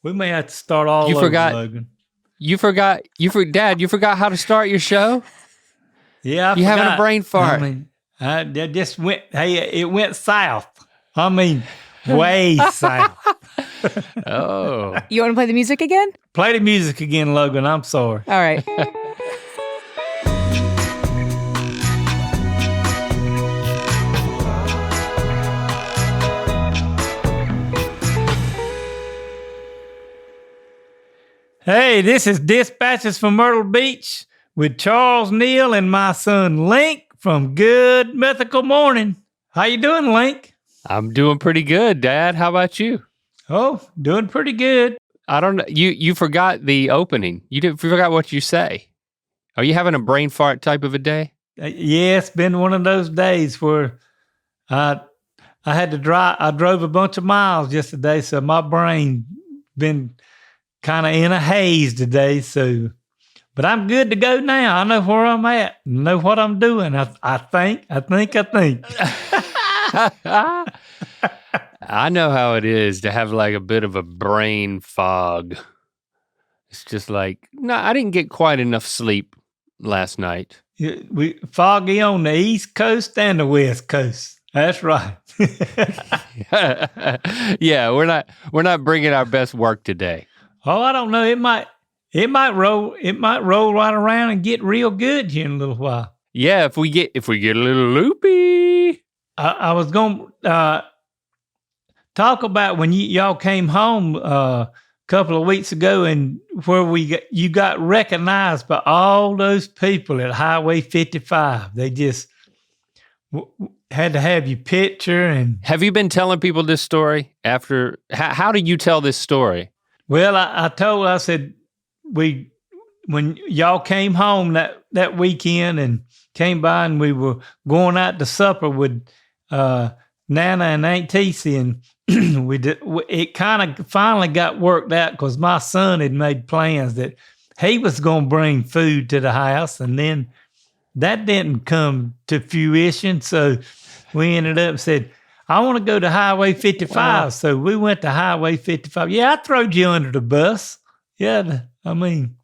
We may have to start all You over, forgot. Logan. Dad, you forgot how to start your show? Yeah, You having a brain fart. I mean, that just went, it went south. I mean, way south. Oh. You want to play the music again? Play the music again, Logan. I'm sorry. All right. Hey, this is Dispatches from Myrtle Beach with Charles Neal and my son Link from Good Mythical Morning. How you doing, Link? I'm doing pretty good, Dad. How about you? Oh, doing pretty good. I don't know. You forgot the opening. You forgot what you say. Are you having a brain fart type of a day? Yeah, it's been one of those days where I had to drive. I drove a bunch of miles yesterday, so my brain been kind of in a haze today. So, but I'm good to go now. I know where I'm at. Know what I'm doing. I think. I know how it is to have like a bit of a brain fog. It's just like, no, I didn't get quite enough sleep last night. We foggy on the East Coast and the West Coast. That's right. Yeah, we're not bringing our best work today. Oh, I don't know. It might roll right around and get real good here in a little while. Yeah, if we get a little loopy. I was going to talk about when y'all came home a couple of weeks ago, and where you got recognized by all those people at Highway 55. They just had to have your picture. And have you been telling people this story after? How do you tell this story? Well, I said when y'all came home that weekend and came by, and we were going out to supper with Nana and Aunt Tessie, and it kind of finally got worked out because my son had made plans that he was going to bring food to the house, and then that didn't come to fruition. So we ended up said, I want to go to Highway 55. Wow. So we went to Highway 55. Yeah, I throwed you under the bus. Yeah, I mean,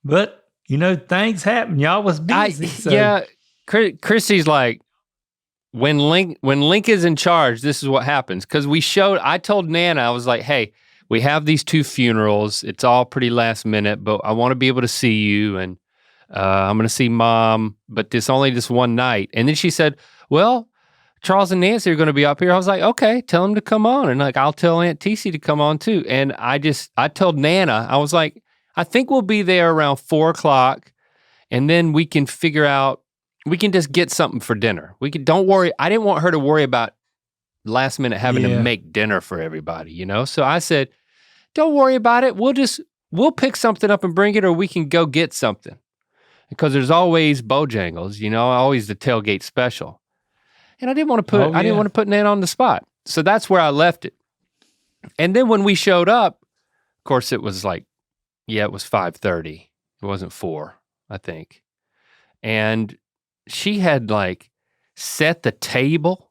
but, things happen. Y'all was busy. Yeah, Chrissy's like, when Link is in charge, this is what happens. Because I told Nana, I was like, hey, we have these 2 funerals. It's all pretty last minute, but I want to be able to see you. And I'm going to see Mom, but only this one night. And then she said, well, Charles and Nancy are going to be up here. I was like, okay, tell them to come on. And like, I'll tell Aunt Tessie to come on too. And I told Nana, I was like, I think we'll be there around 4:00, and then we can figure out, we can just get something for dinner. Don't worry. I didn't want her to worry about last minute having to make dinner for everybody, So I said, don't worry about it. We'll pick something up and bring it, or we can go get something. Because there's always Bojangles, always the tailgate special. And I didn't want to put Nana on the spot. So that's where I left it. And then when we showed up, of course it was like, it was 5:30. It wasn't 4, I think. And she had like set the table.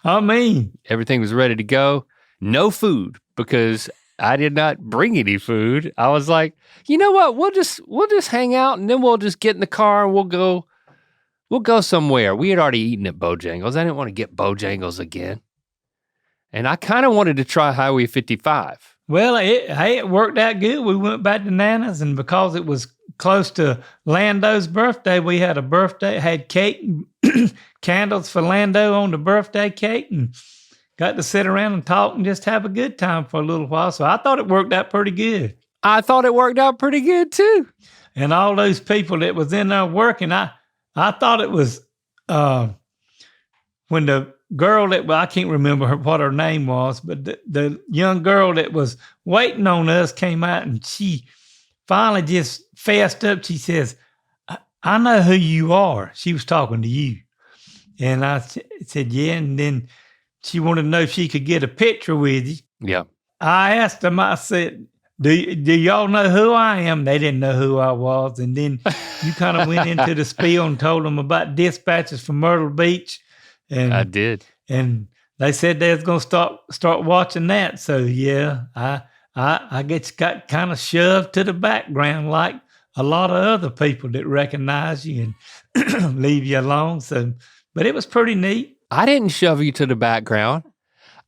I mean, everything was ready to go. No food, because I did not bring any food. I was like, you know what? We'll just hang out, and then we'll just get in the car and we'll go somewhere. We had already eaten at Bojangles. I didn't want to get Bojangles again. And I kind of wanted to try Highway 55. Well, it worked out good. We went back to Nana's, and because it was close to Lando's birthday, we had had cake and candles for Lando on the birthday cake, and got to sit around and talk and just have a good time for a little while. So I thought it worked out pretty good. I thought it worked out pretty good too. And all those people that was in there working, I thought it was when the girl I can't remember what her name was, but the young girl that was waiting on us came out, and she finally just fessed up. She says, I know who you are. She was talking to you. And I said, yeah. And then she wanted to know if she could get a picture with you. Yeah. I asked them, I said, do y'all know who I am? They didn't know who I was. And then you kind of went into the spiel and told them about Dispatches from Myrtle Beach. And I did. And they said they was gonna start watching that. So yeah, I got kind of shoved to the background like a lot of other people that recognize you and leave you alone. So, but it was pretty neat. I didn't shove you to the background.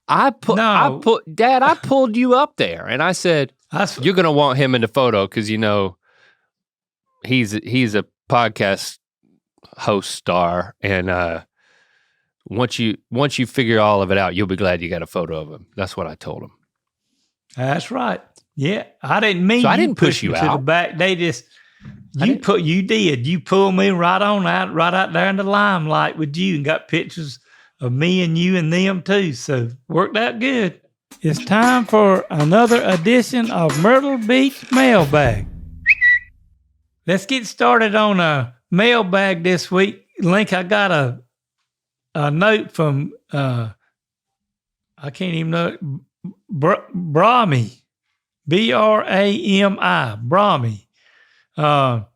I pulled you up there, and I said, "You're gonna want him in the photo because you know he's a podcast host star, and once you figure all of it out, you'll be glad you got a photo of him." That's what I told him. That's right. Yeah, I didn't mean. So I didn't push you to out the back. They just you did. You pulled me right out there in the limelight with you, and got pictures of me and you and them too. So worked out good. It's time for another edition of Myrtle Beach Mailbag. Let's get started on a mailbag this week. Link, I got a note from I can't even know Brahmi, Brami, Brahmi.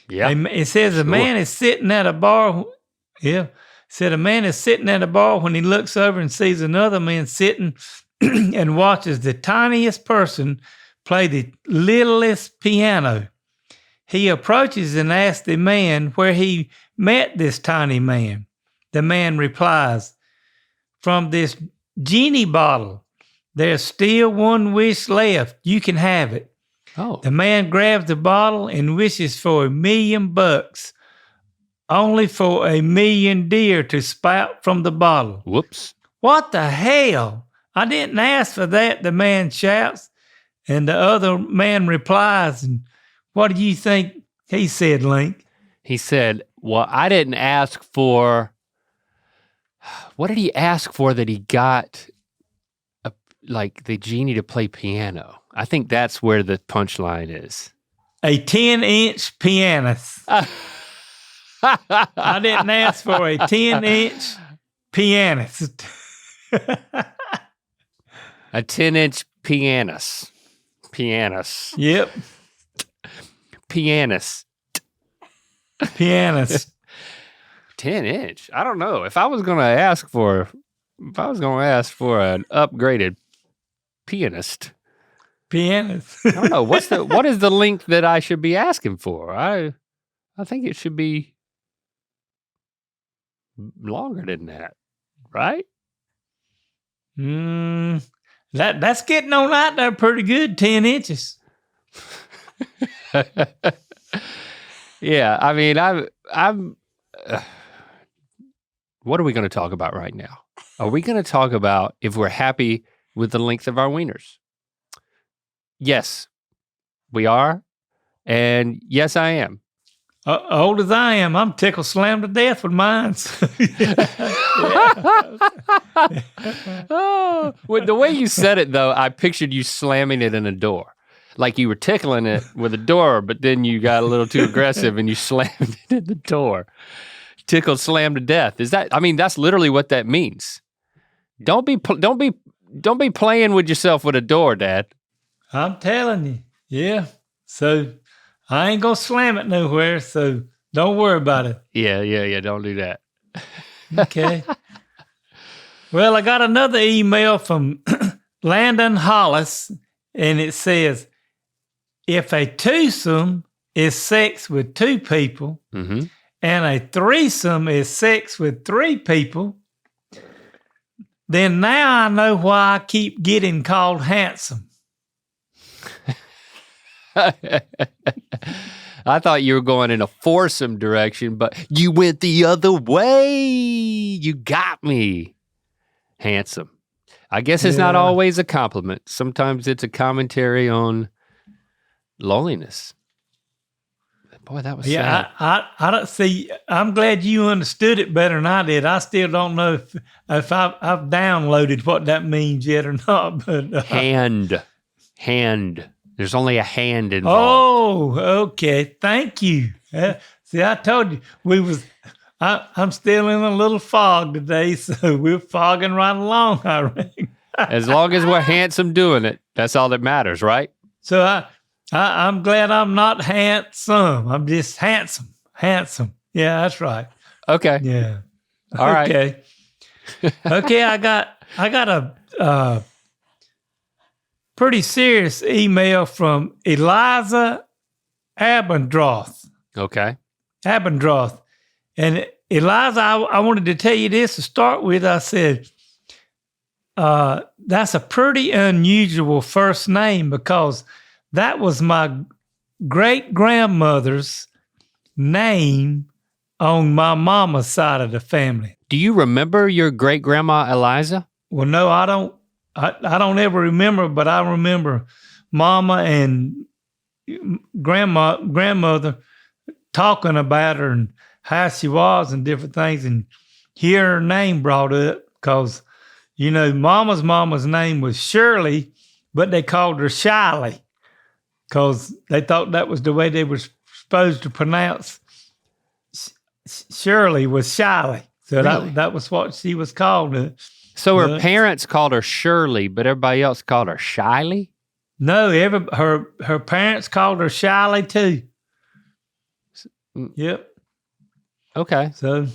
It says a man is sitting at a bar. Yeah. Said a man is sitting at a bar when he looks over and sees another man sitting and watches the tiniest person play the littlest piano. He approaches and asks the man where he met this tiny man. The man replies, "From this genie bottle. There's still one wish left. You can have it." Oh. The man grabs the bottle and wishes for $1 million, only for 1 million deer to spout from the bottle. Whoops. What the hell? I didn't ask for that, the man shouts. And the other man replies, and what do you think he said, Link? He said, well, I didn't ask for, what did he ask for that he got like the genie to play piano? I think that's where the punchline is. A 10-inch pianist. I didn't ask for a 10-inch pianist. A 10-inch pianist. Pianist. Yep. Pianist. Pianist. 10-inch. I don't know. If I was going to ask for an upgraded pianist. Pianist. I don't know. What is the length that I should be asking for? I think it should be longer than that, right? That's getting on out there pretty good, 10 inches. Yeah, I mean, I'm what are we going to talk about right now? Are we going to talk about if we're happy with the length of our wieners? Yes, we are. And yes, I am. Old as I am, I'm tickled slammed to death with mine. Oh, well, the way you said it, though, I pictured you slamming it in a door. Like you were tickling it with a door, but then you got a little too aggressive and you slammed it in the door. Tickled slammed to death. That's literally what that means. Don't be playing with yourself with a door, Dad. I'm telling you. Yeah. So I ain't gonna slam it nowhere, so don't worry about it. Yeah. Don't do that. Okay. Well, I got another email from Landon Hollis, and it says, if a twosome is sex with 2 people, mm-hmm. and a threesome is sex with 3 people, then now I know why I keep getting called handsome. I thought you were going in a foursome direction, but you went the other way. You got me. Handsome. I guess it's not always a compliment. Sometimes it's a commentary on loneliness. Boy, that was sad. I don't see. I'm glad you understood it better than I did. I still don't know if I've downloaded what that means yet or not. But hand. There's only a hand involved. Oh, okay. Thank you. See, I told you I'm still in a little fog today, so we're fogging right along, I reckon. As long as we're handsome doing it, that's all that matters, right? So I'm glad I'm not handsome. I'm just handsome. Yeah, that's right. Okay. Yeah. All right. Okay. Okay, I got I got a pretty serious email from Eliza Abendroth. Okay. Abendroth. And Eliza, I wanted to tell you this to start with. I said, that's a pretty unusual first name because that was my great-grandmother's name on my mama's side of the family. Do you remember your great-grandma Eliza? Well, no, I don't. I don't ever remember, but I remember Mama and grandmother talking about her and how she was and different things, and hear her name brought up because, you know, Mama's name was Shirley, but they called her Shiley because they thought that was the way they were supposed to pronounce Shirley was Shiley. So Really? that was what she was called. So her parents called her Shirley, but everybody else called her Shiley? No, her parents called her Shiley too. Yep. Okay. So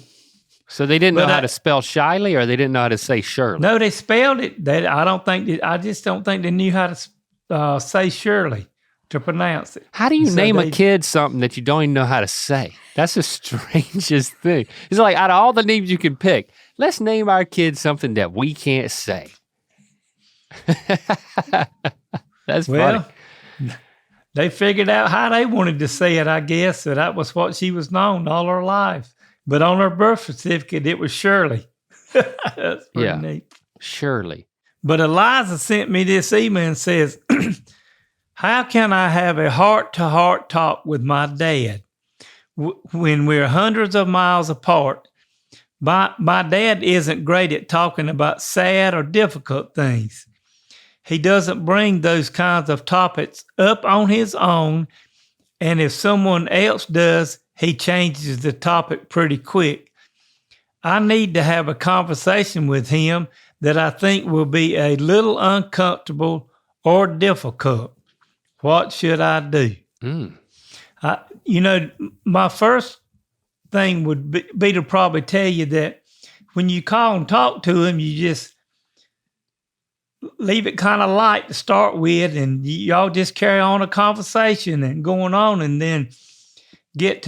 they didn't know how to spell Shiley, or they didn't know how to say Shirley? No, they spelled it. I just don't think they knew how to say Shirley, to pronounce it. How do you name a kid something that you don't even know how to say? That's the strangest thing. It's like, out of all the names you can pick, let's name our kid something that we can't say. That's funny. They figured out how they wanted to say it, I guess. So that was what she was known all her life. But on her birth certificate, it was Shirley. That's pretty neat. Shirley. But Eliza sent me this email and says, how can I have a heart-to-heart talk with my dad when we're hundreds of miles apart? My dad isn't great at talking about sad or difficult things. He doesn't bring those kinds of topics up on his own, and if someone else does, he changes the topic pretty quick. I need to have a conversation with him that I think will be a little uncomfortable or difficult. What should I do? My first thing would be to probably tell you that when you call and talk to him, you just leave it kind of light to start with, and y'all just carry on a conversation and going on, and then get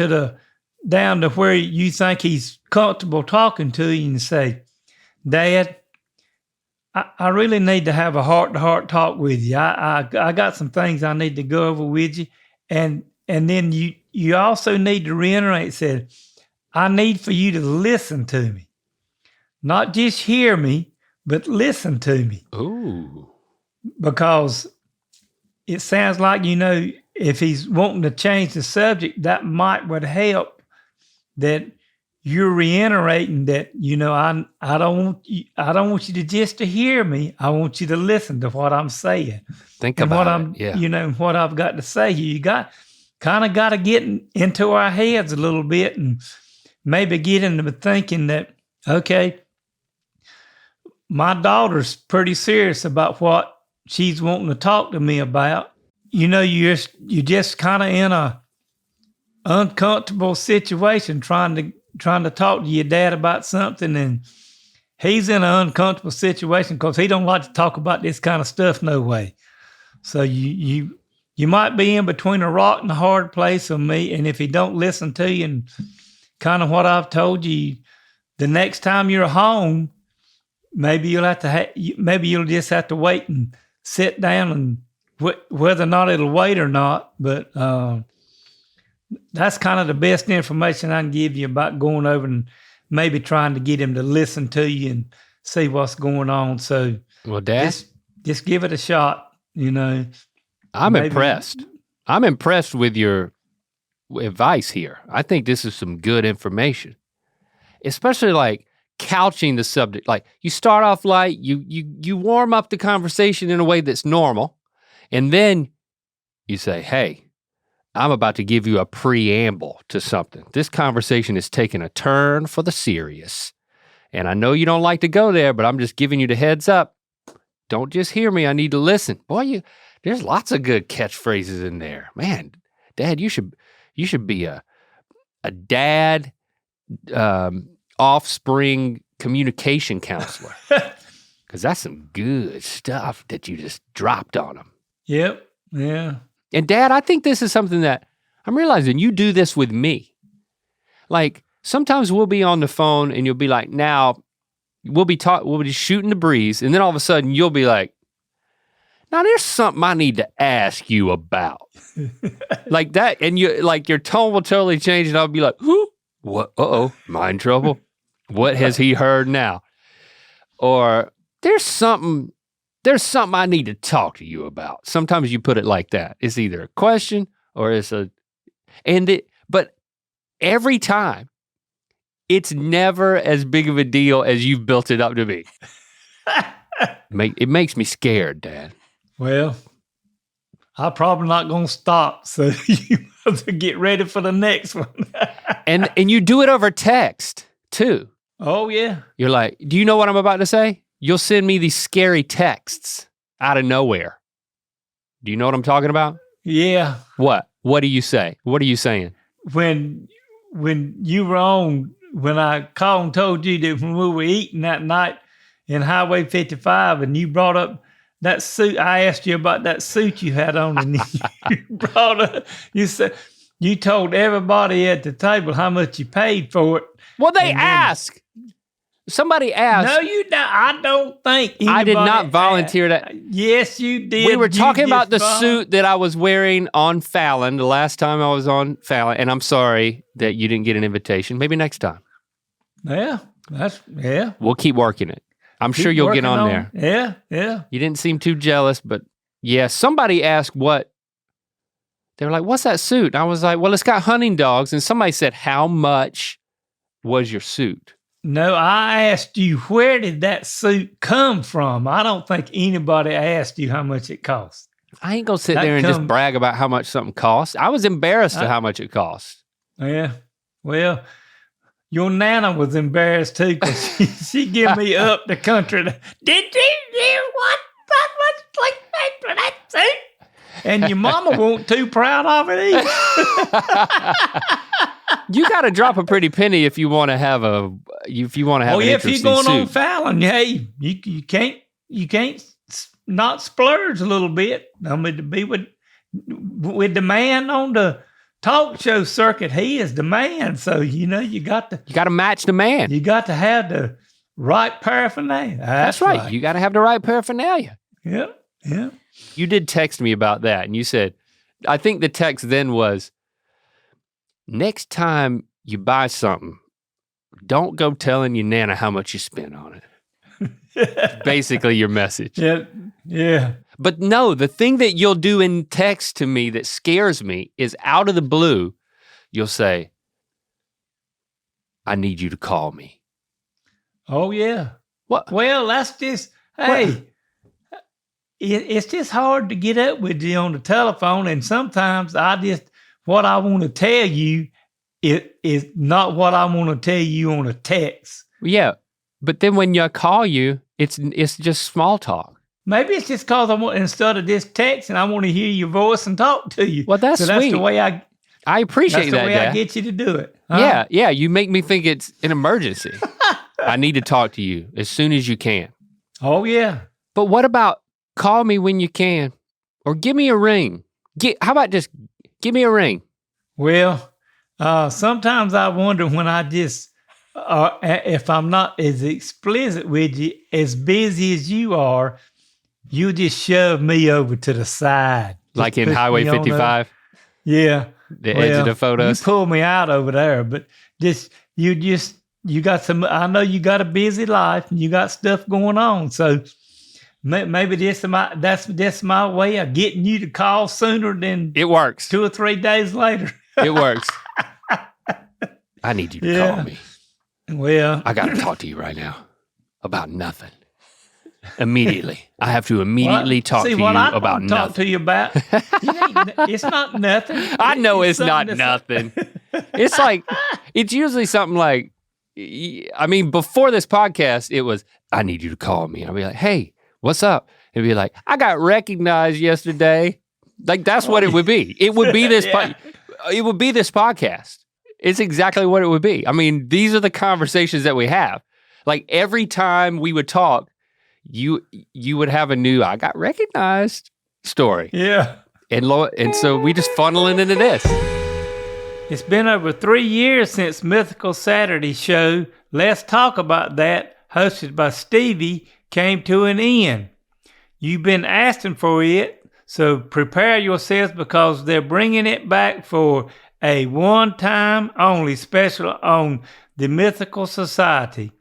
down to where you think he's comfortable talking to you and say, Dad, I really need to have a heart-to-heart talk with you. I got some things I need to go over with you. And then you also need to reiterate, said, I need for you to listen to me. Not just hear me, but listen to me. Ooh. Because it sounds like, if he's wanting to change the subject, that would help, that you're reiterating that, I don't want you to just to hear me. I want you to listen to what I'm saying. Think about it. What I've got to say. You got to get into our heads a little bit and maybe get into thinking that, okay, my daughter's pretty serious about what she's wanting to talk to me about. You're just kind of in a uncomfortable situation trying to talk to your dad about something, and he's in an uncomfortable situation because he don't like to talk about this kind of stuff no way. So you might be in between a rock and a hard place with me, and if he don't listen to you and kind of what I've told you, the next time you're home, maybe you'll just have to wait and sit down, and whether or not it'll wait or not, but that's kind of the best information I can give you about going over and maybe trying to get him to listen to you and see what's going on. So, well, Dad, just give it a shot. I'm impressed. I'm impressed with your advice here. I think this is some good information, especially like couching the subject. Like, you start off light, you warm up the conversation in a way that's normal, and then you say, hey, I'm about to give you a preamble to something. This conversation is taking a turn for the serious. And I know you don't like to go there, but I'm just giving you the heads up. Don't just hear me, I need to listen. Boy, there's lots of good catchphrases in there. Man, Dad, you should be a dad offspring communication counselor. Because that's some good stuff that you just dropped on them. Yep. Yeah. And Dad, I think this is something that I'm realizing you do this with me. Like sometimes we'll be on the phone and you'll be like, now we'll be shooting the breeze. And then all of a sudden you'll be like, now there's something I need to ask you about. Like that. And you like your tone will totally change and I'll be like, who? What? Uh-oh, am I in trouble? What has he heard now? Or there's something I need to talk to you about. Sometimes you put it like that. It's either a question or it's but every time it's never as big of a deal as you've built it up to be. It makes me scared, Dad. Well, I'm probably not going to stop, so you have to get ready for the next one. and you do it over text, too. Oh, yeah. You're like, do you know what I'm about to say? You'll send me these scary texts out of nowhere. Do you know what I'm talking about? Yeah. What? What do you say? What are you saying? When you were on, when I called and told you that when we were eating that night in Highway 55 and you brought up that suit, I asked you about that suit you had on and you said, you told everybody at the table how much you paid for it. Well, they ask. Somebody asked. No, you don't. I don't think I did not volunteer that. Yes, you did. We were talking about the suit that I was wearing on Fallon the last time I was on Fallon, and I'm sorry that you didn't get an invitation. Maybe next time. Yeah, We'll keep working it. I'm sure you'll get on there. Yeah. You didn't seem too jealous, but yeah, somebody asked what. They were like, what's that suit? And I was like, well, it's got hunting dogs. And somebody said, how much was your suit? No, I asked you, where did that suit come from? I don't think anybody asked you how much it cost. I ain't going to sit there and just brag about how much something costs. I was embarrassed at how much it cost. Yeah. Well, your Nana was embarrassed too because she gave me up the country. Did you hear what that much like that for that suit? And your mama wasn't too proud of it either. You got to drop a pretty penny if you want to have an interesting if you're going suit. on Fallon, hey, you can't not splurge a little bit. I mean, to be with the man on the talk show circuit, he is the man. So you got to match the man. You got to have the right paraphernalia. That's right. You got to have the right paraphernalia. Yeah. You did text me about that, and you said, I think the text then was, next time you buy something, don't go telling your Nana how much you spent on it. Basically your message. Yeah. But no, the thing that you'll do in text to me that scares me is out of the blue, you'll say, I need you to call me. Oh, yeah. What? Well, that's just, hey, it's just hard to get up with you on the telephone, and sometimes what I want to tell you is not what I want to tell you on a text. Yeah, but then when I call you, it's just small talk. Maybe it's just because instead of just texting, I want to hear your voice and talk to you. Well, that's sweet. That's the way I appreciate that. That's the way Dad. I get you to do it. Huh? Yeah. You make me think it's an emergency. I need to talk to you as soon as you can. Oh, yeah. But what about call me when you can, or give me a ring? How about just give me a ring? Well, sometimes I wonder when I just, if I'm not as explicit with you, as busy as you are, you just shove me over to the side. Like in Highway 55? Yeah. The edge of the photos? You pull me out over there, but you got I know you got a busy life and you got stuff going on. So maybe that's my way of getting you to call sooner than it works. 2 or 3 days later. It works. I need you to call me. Well, I got to talk to you right now about nothing. Immediately. I have to immediately talk to you about nothing. Talk to you about. It's not nothing. I know it's not nothing. It's like, it's usually something like, I mean, before this podcast, it was, I need you to call me. I'll be like, hey, what's up? It'd be like, I got recognized yesterday. Like, that's what it would be. It would be this, it would be this podcast. It's exactly what it would be. I mean, these are the conversations that we have. Like, every time we would talk, you would have a new "I got recognized" story. Yeah. And so we just funneling into this. It's been over 3 years since Mythical Saturday show, Let's Talk About That, hosted by Stevie, came to an end. You've been asking for it, so prepare yourselves because they're bringing it back for a one-time only special on the Mythical Society.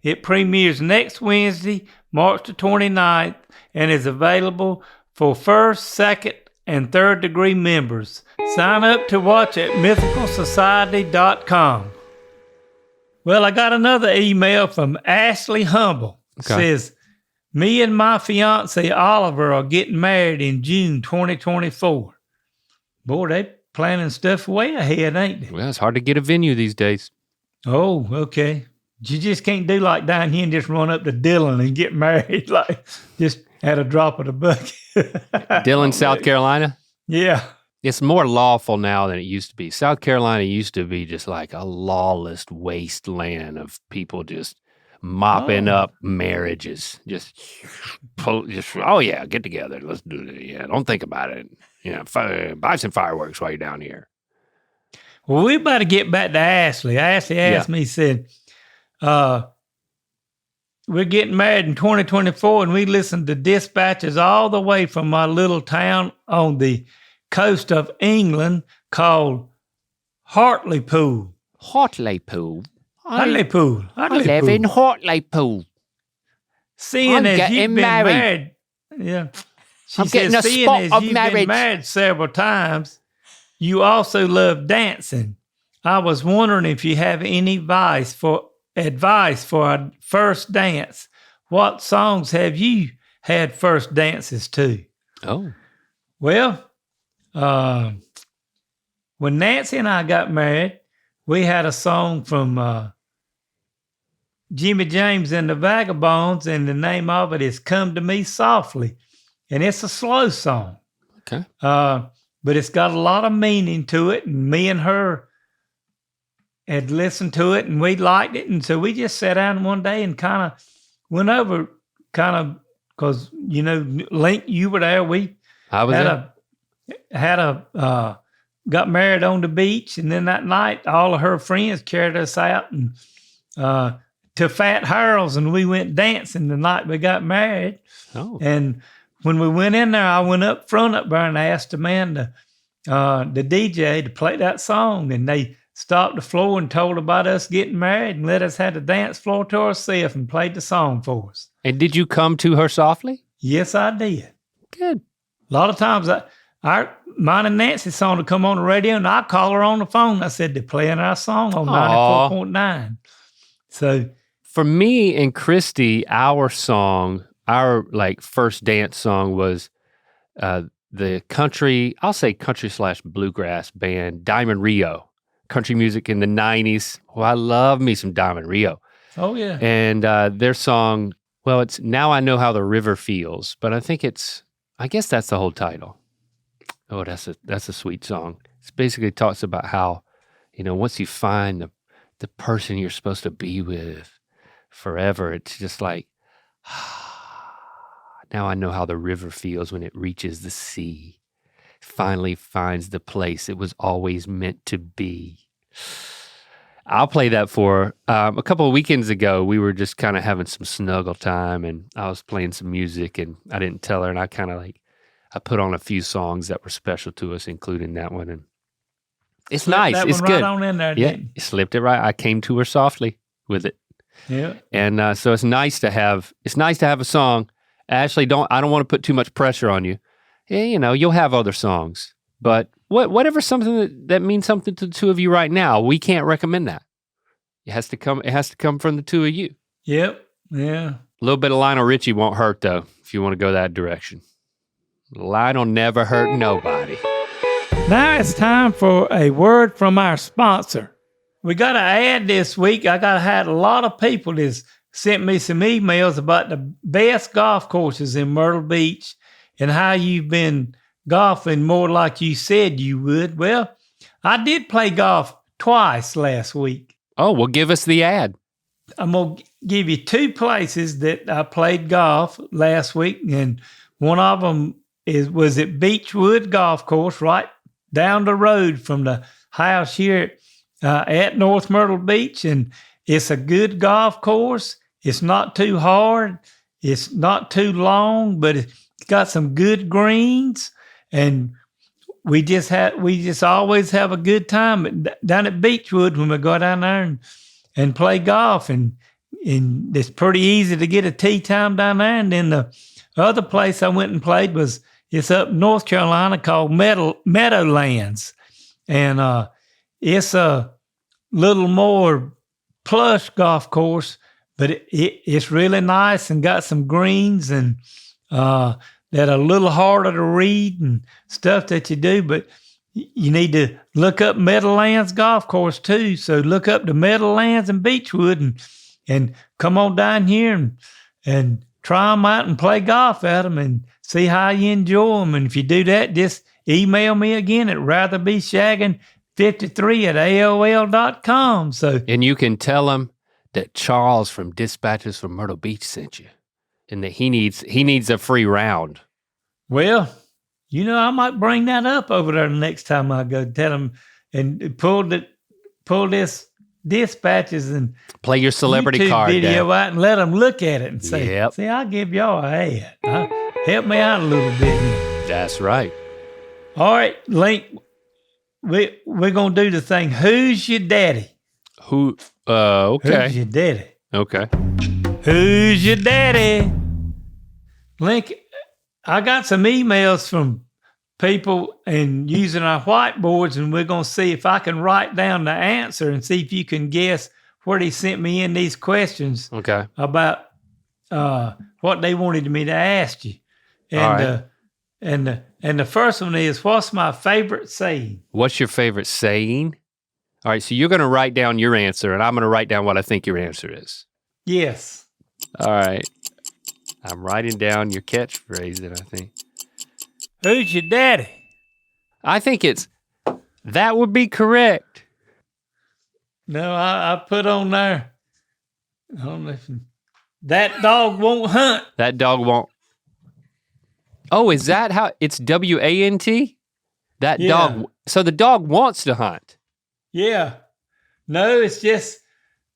It premieres next Wednesday, March the 29th, and is available for first, second, and third degree members. Sign up to watch at mythicalsociety.com. Well, I got another email from Ashley Humble. Okay. Says, me and my fiance Oliver are getting married in June 2024. Boy, they planning stuff way ahead, ain't they? Well, it's hard to get a venue these days. Oh, okay. You just can't do like down here and just run up to Dillon and get married, like just at a drop of the bucket. Dillon, South Carolina? Yeah. It's more lawful now than it used to be. South Carolina used to be just like a lawless wasteland of people just mopping up marriages. Just, oh yeah, get together. Let's do it. Yeah, don't think about it. Yeah, buy some fireworks while you're down here. Well, we better get back to Ashley. Ashley asked me, said, we're getting married in 2024 and we listen to Dispatches all the way from my little town on the coast of England called Hartlepool. Hartlepool? Hartlepool. I live in Hartlepool. Seeing I'm as getting you've been married. Yeah. She I'm said, getting a seeing spot as of you've marriage. been married several times, you also love dancing. I was wondering if you have any advice for a first dance. What songs have you had first dances to? Oh. Well, when Nancy and I got married, we had a song from Jimmy James and the Vagabonds, and the name of it is Come to Me Softly. And it's a slow song. Okay. But it's got a lot of meaning to it, and me and her had listened to it, and we liked it, and so we just sat down one day and kind of went over, because, you know, Link, you were there. I was got married on the beach, and then that night, all of her friends carried us out and to Fat Harold's, and we went dancing the night we got married. Oh. And when we went in there, I went up front up there and asked the man, the DJ, to play that song, and they stopped the floor and told about us getting married and let us have the dance floor to ourselves and played the song for us. And did you come to her softly? Yes, I did. Good. A lot of times, mine and Nancy's song would come on the radio, and I'd call her on the phone. I said, they're playing our song on 94.9. So for me and Christy, our song, our like first dance song was the country, I'll say country/bluegrass band Diamond Rio. Country music in the 90s. Well, I love me some Diamond Rio. Oh, yeah. And their song, well, it's Now I Know How the River Feels, but I guess that's the whole title. Oh, that's a sweet song. It basically talks about how, you know, once you find the person you're supposed to be with forever, it's just like, now I know how the river feels when it reaches the sea. Finally finds the place it was always meant to be. I'll play that for a couple of weekends ago. We were just kind of having some snuggle time, and I was playing some music, and I didn't tell her, and I put on a few songs that were special to us, including that one, and it's nice. That it's one good. Right on in there, yeah, you slipped it right. I came to her softly with it. Yeah, and so it's nice to have a song. Ashley, I don't want to put too much pressure on you. Yeah, you know, you'll have other songs, but whatever something that means something to the two of you right now, we can't recommend that. It has to come from the two of you. Yep. Yeah. A little bit of Lionel Richie won't hurt though, if you want to go that direction. Lionel never hurt nobody. Now it's time for a word from our sponsor. We got to add this week, I had a lot of people that sent me some emails about the best golf courses in Myrtle Beach and how you've been golfing more like you said you would. Well, I did play golf twice last week. Oh, well, give us the ad. I'm going to give you two places that I played golf last week, and one of them was at Beechwood Golf Course, right down the road from the house here at North Myrtle Beach, and it's a good golf course. It's not too hard. It's not too long, but it's got some good greens, and we just always have a good time down at Beechwood when we go down there and play golf, and it's pretty easy to get a tee time down there. And then the other place I went and played it's up in North Carolina called Meadowlands, and it's a little more plush golf course, but it's really nice and got some greens and that are a little harder to read and stuff that you do. But you need to look up Meadowlands Golf Course too. So look up the Meadowlands and Beechwood and come on down here and try them out and play golf at them and see how you enjoy them. And if you do that, just email me again at ratherbeshagging53@aol.com. And you can tell them that Charles from Dispatches from Myrtle Beach sent you, and that he needs a free round. Well, I might bring that up over there the next time I go. Tell them and pull this Dispatches and play your celebrity YouTube card video down. out and let them look at it and say, Yep. See, I'll give y'all a hand. Help me out a little bit here. That's right. All right, Link, we're going to do the thing. Who's your daddy? Okay. Who's your daddy? Okay. Who's your daddy? Link, I got some emails from people and using our whiteboards, and we're going to see if I can write down the answer and see if you can guess where they sent me in these questions about what they wanted me to ask you. And and the first one is, what's my favorite saying? What's your favorite saying? All right, so you're going to write down your answer, and I'm going to write down what I think your answer is. Yes. All right. I'm writing down your catchphrase, and I think. Who's your daddy? I think that would be correct. No, I put on there. I don't know if that dog won't hunt. That dog won't. Oh, is that how it's WANT? That dog. So the dog wants to hunt. Yeah. No, it's just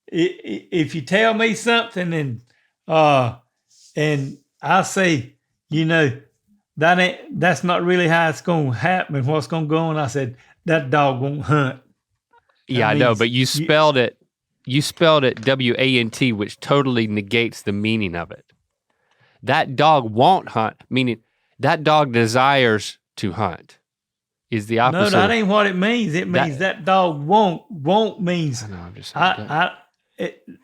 if you tell me something and I say, that's not really how it's going to happen. What's going to go on? I said, that dog won't hunt. Yeah, I know, but you spelled it WANT, which totally negates the meaning of it. That dog won't hunt, meaning that dog desires to hunt. Is the opposite. No, that ain't what it means. It means that dog won't means. I know, I'm just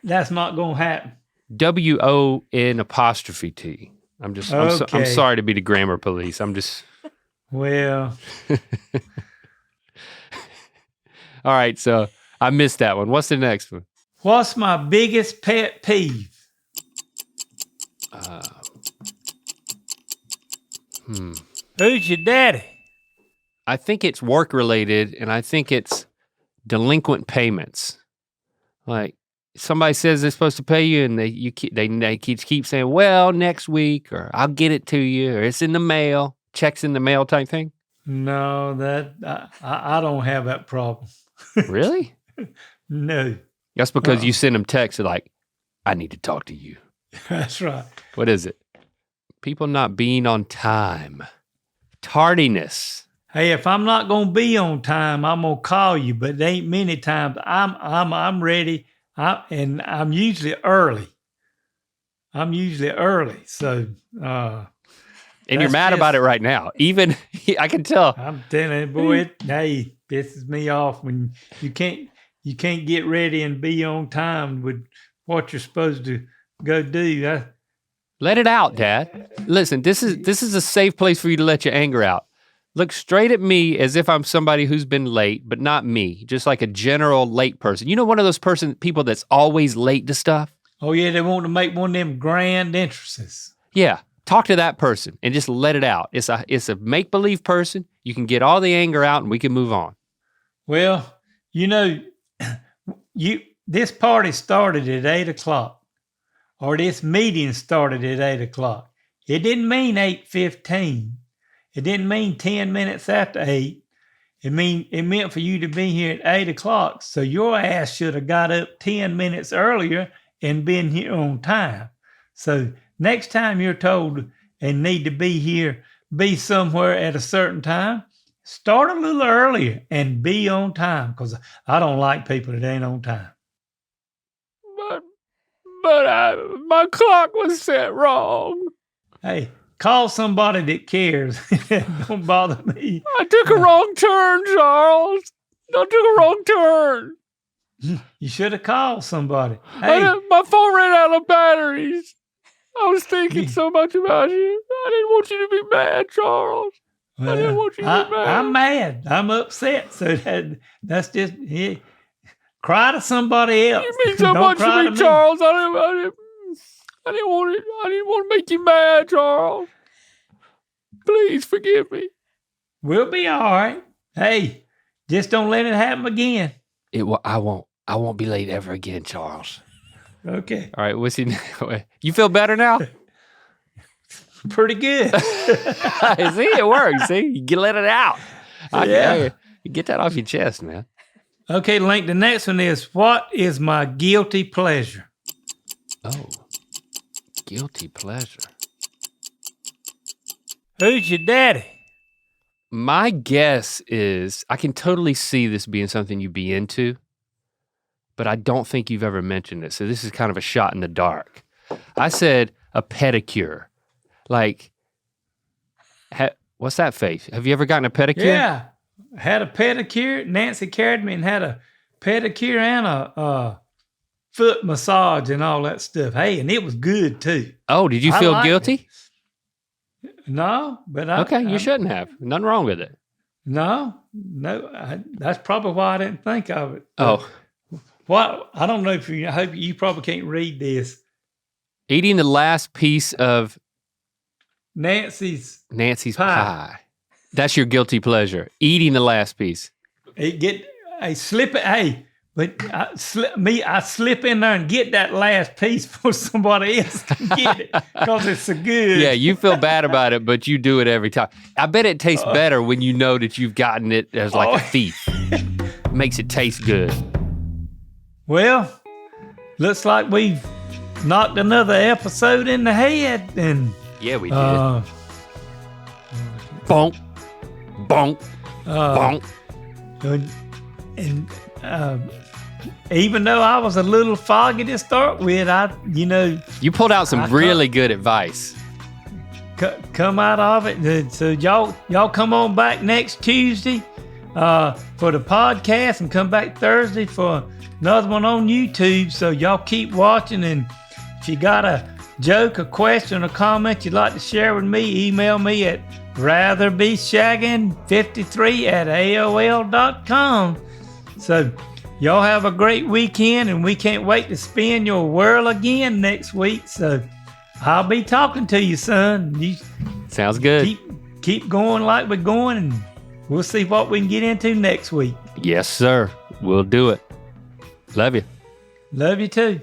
that's not going to happen. WON''T. I'm sorry to be the grammar police. I'm just. Well. All right, so I missed that one. What's the next one? What's my biggest pet peeve? Who's your daddy? I think it's work related, and I think it's delinquent payments. Like somebody says they're supposed to pay you, and they keep saying, "Well, next week," or "I'll get it to you," or "It's in the mail," checks in the mail type thing. No, that I don't have that problem. Really? No. That's because you send them texts like, "I need to talk to you." That's right. What is it? People not being on time. Tardiness. Hey, if I'm not gonna be on time, I'm gonna call you. But there ain't many times I'm ready. And I'm usually early. So. And you're mad about it right now. Even I can tell. I'm telling you, boy, it pisses me off when you can't get ready and be on time with what you're supposed to go do. Let it out, Dad. Listen, this is a safe place for you to let your anger out. Look straight at me as if I'm somebody who's been late, but not me. Just like a general late person. You know, one of those people that's always late to stuff? Oh, yeah, they want to make one of them grand entrances. Yeah, talk to that person and just let it out. It's a make-believe person. You can get all the anger out and we can move on. Well, this party started at 8 o'clock. or this meeting started at 8 o'clock. It didn't mean 8:15. It didn't mean 10 minutes after 8. It meant for you to be here at 8 o'clock. So your ass should have got up 10 minutes earlier and been here on time. So next time you're told and need to be here, be somewhere at a certain time, start a little earlier and be on time, because I don't like people that ain't on time. But my clock was set wrong. Hey, call somebody that cares. Don't bother me. I took a wrong turn, Charles. I took a wrong turn. You should have called somebody. Hey, My phone ran out of batteries. I was thinking so much about you. I didn't want you to be mad, Charles. well, I didn't want you to be mad. I'm mad. I'm upset. So that's just it. Cry to somebody else. You mean so Don't much cry to me, Charles. I didn't want to make you mad, Charles. Please forgive me. We'll be all right. Hey, just don't let it happen again. I won't be late ever again, Charles. Okay. All right, what's he? You feel better now? Pretty good. See, it works. See, you can let it out. You get that off your chest, man. Okay, Link, the next one is, what is my guilty pleasure? Oh, guilty pleasure. Who's your daddy? My guess is I can totally see this being something you'd be into, but I don't think you've ever mentioned it. So this is kind of a shot in the dark. I said a pedicure. Like, what's that face? Have you ever gotten a pedicure? Yeah. Had a pedicure. Nancy carried me and had a pedicure and a foot massage and all that stuff. Hey, and it was good too. Oh, did you feel guilty? No, but you shouldn't have. Nothing wrong with it. No. That's probably why I didn't think of it. Oh. What? I don't know if I hope you probably can't read this. Eating the last piece of Nancy's pie. That's your guilty pleasure. Eating the last piece. I slip it. Hey, but I slip in there and get that last piece before somebody else can get it because it's so good. Yeah, you feel bad about it, but you do it every time. I bet it tastes better when you know that you've gotten it as like a thief. It makes it taste good. Well, looks like we've knocked another episode in the head, and yeah, we did. Bonk, bonk, bonk. And even though I was a little foggy to start with, you pulled out some really good advice. Come out of it. So y'all come on back next Tuesday for the podcast, and come back Thursday for another one on YouTube. So y'all keep watching, and if you got a joke, a question, or comment you'd like to share with me, email me at ratherbeshagging53@aol.com. So y'all have a great weekend, and we can't wait to spin your world again next week. So I'll be talking to you, son. You sounds good. Keep going like we're going, and we'll see what we can get into next week. Yes, sir. We'll do it. Love you. Love you too.